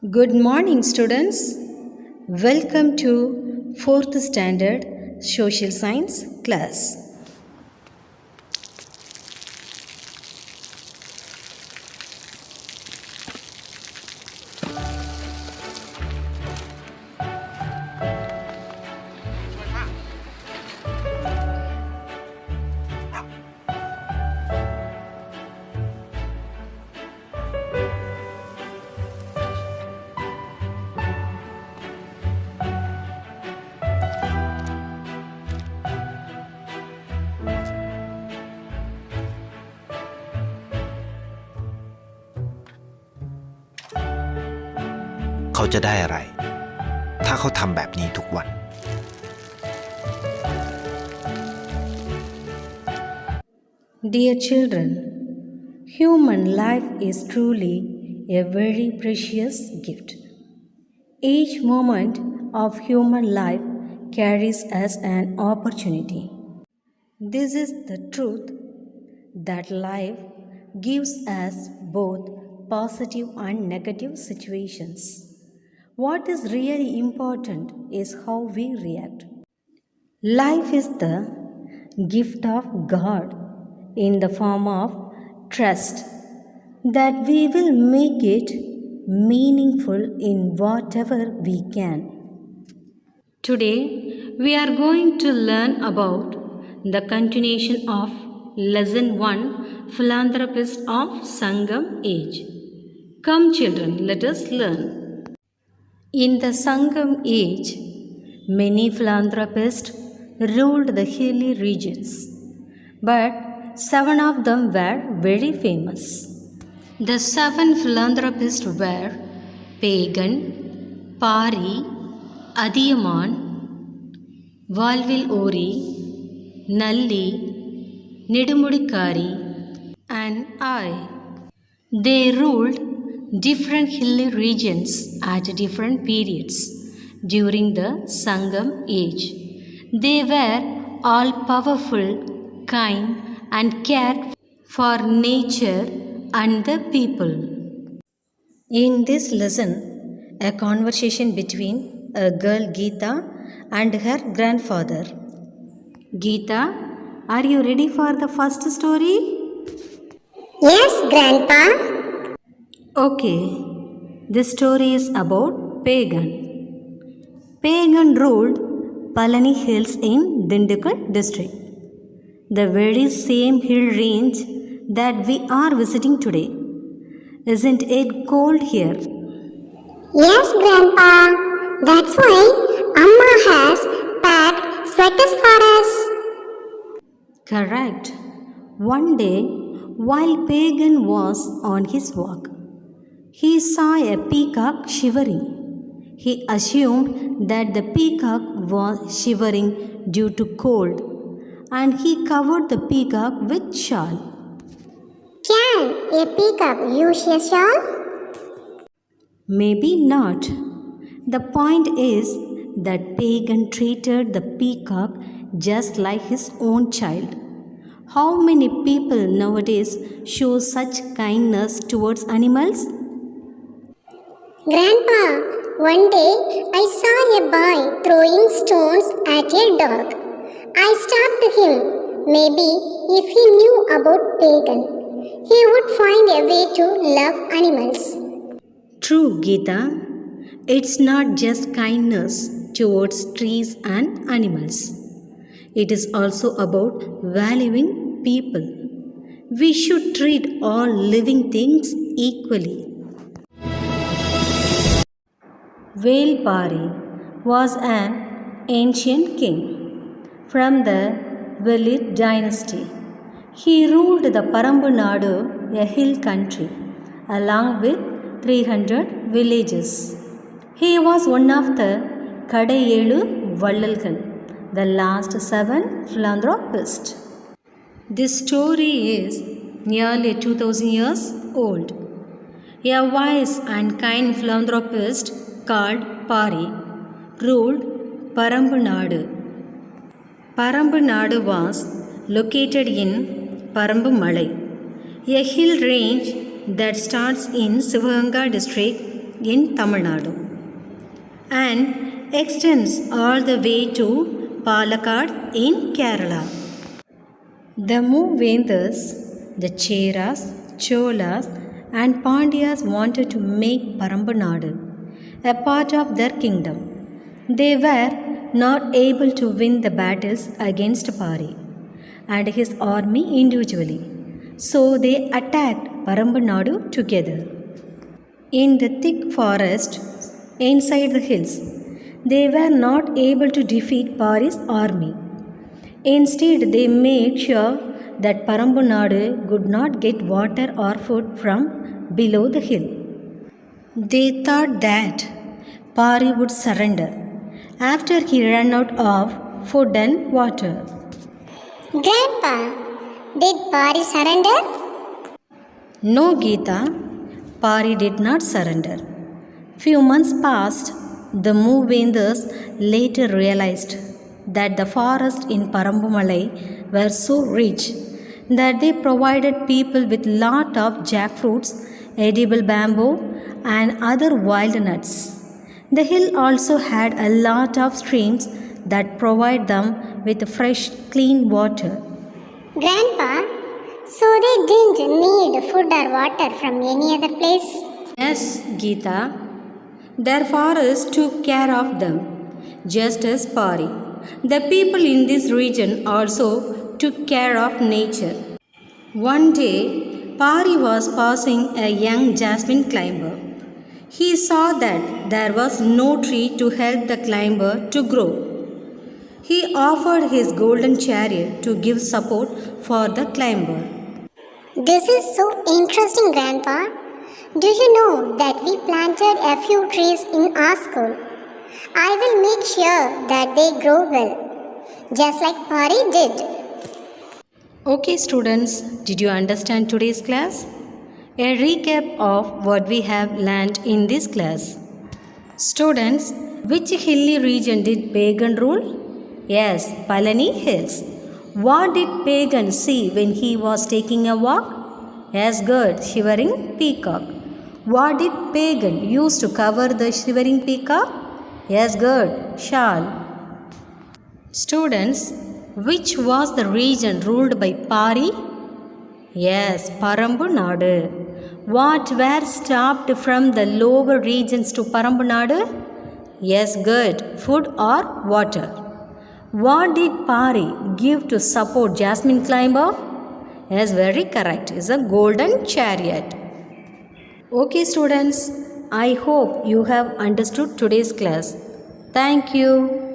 Good morning, students. Welcome to 4th Standard Social Science class.เขาจะได้อะไรถ้าเขาทำแบบนี้ทุกวัน Dear children, human life is truly a very precious gift. Each moment of human life carries us an opportunity. This is the truth that life gives us both positive and negative situations. What is really important is how we react. Life is the gift of God in the form of trust that we will make it meaningful in whatever we can. Today, we are going to learn about the continuation of Lesson 1 Philanthropist of Sangam Age. Come, children, let us learn. In the Sangam age, many philanthropists ruled the hilly regions, but 7 of them were very famous. The 7 philanthropists were Pagan, Pari, Adiyaman, Valvil Ori, Nalli, Nedumudikari, and I. They ruled different hilly regions at different periods during the Sangam age. They were all powerful, kind, and cared for nature and the people. In this lesson, a conversation between a girl Geeta and her grandfather. Geeta, are you ready for the first story? Yes, Grandpa. Okay, this story is about Pagan. Pagan ruled Palani Hills in Dindigul district, the very same hill range that we are visiting today. Isn't it cold here? Yes, Grandpa. That's why Amma has packed sweaters for us. Correct. One day, while Pagan was on his walk, he saw a peacock shivering. He assumed that the peacock was shivering due to cold, and he covered the peacock with shawl. Can a peacock use a shawl? Maybe not. The point is that Pagan treated the peacock just like his own child. How many people nowadays show such kindness towards animals? Grandpa, one day I saw a boy throwing stones at a dog. I stopped him. Maybe if he knew about Pagan, he would find a way to love animals. True, Geeta. It's not just kindness towards trees and animals. It is also about valuing people. We should treat all living things equally. Velpari was an ancient king from the Velid dynasty. He ruled the Parambu Nadu, a hill country, along with 300 villages. He was one of the Kadayelu Vallalgal, the last 7 philanthropists. This story is nearly 2000 years old. A wise and kind philanthropist called Pari ruled Parambu Nadu. Parambu Nadu was located in Parambu Malai, a hill range that starts in Sivaganga district in Tamil Nadu and extends all the way to Palakkad in Kerala. The Moovendars, the Cheras, Cholas and Pandyas wanted to make Parambunadu a part of their kingdom. They were not able to win the battles against Pari and his army individually, so they attacked Parambunadu together. In the thick forest inside the hills, they were not able to defeat Pari's army. Instead, they made sure that Parambunadu would not get water or food from below the hill. They thought that Pari would surrender after he ran out of food and water. Grandpa, did Pari surrender? No, Geeta, Pari did not surrender. Few months passed. The Moovendars later realized that the forests in Parambumalai were so rich that they provided people with lot of jackfruits, edible bamboo and other wild nuts. The hill also had a lot of streams that provide them with fresh, clean water. Grandpa, so they didn't need food or water from any other place? Yes, Geeta. Their forest took care of them, just as Pari. The people in this region also took care of nature. One day, Pari was passing a young jasmine climber. He saw that there was no tree to help the climber to grow. He offered his golden chariot to give support for the climber. This is so interesting, Grandpa. Do you know that we planted a few trees in our school? I will make sure that they grow well, just like Pari did. Okay, students, did you understand today's class? A recap of what we have learned in this class. Students, which hilly region did Pagan rule? Yes, Palani Hills. What did Pagan see when he was taking a walk? Yes, good, shivering peacock. What did Pagan use to cover the shivering peacock? Yes, good, shawl. Students, which was the region ruled by Pari? Yes, Parambunadu. What were stopped from the lower regions to Parambunadu? Yes, good, food or water. What did Pari give to support Jasmine climber? Yes, very correct, is a golden chariot. Okay, students, I hope you have understood today's class. Thank you.